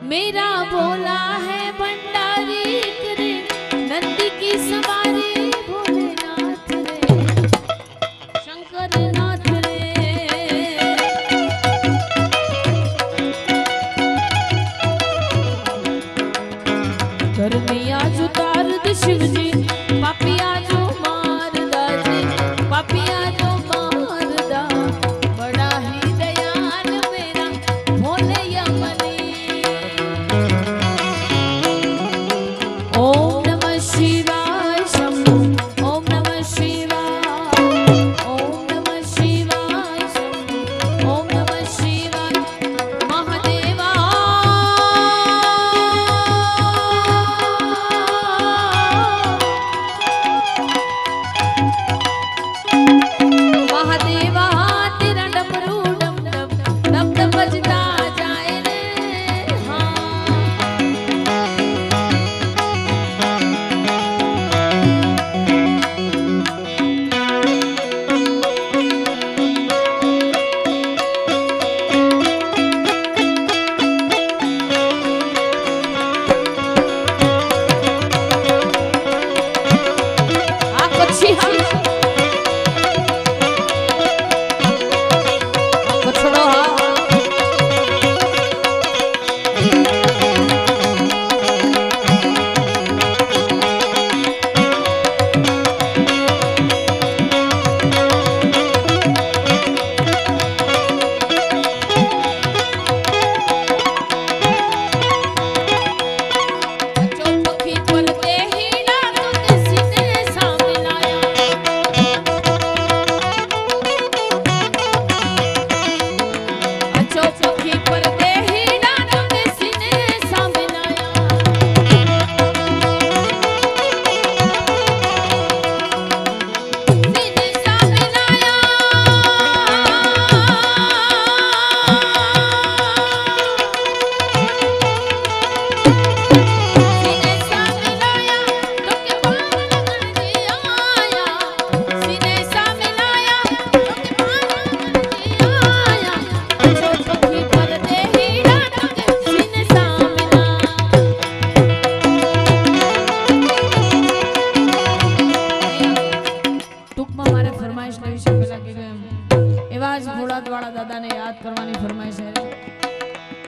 मेरा भोला है भंडारी रे, नंदी की सवारी भोलेनाथ रे, शंकर नाथ रे। घर में आज उतार दे शिव जी, पापी आजो मार दा जी, पापी आजो मार दा। बड़ा ही दयाल मेरा भोले यमनी। ओम नमः शिवाय।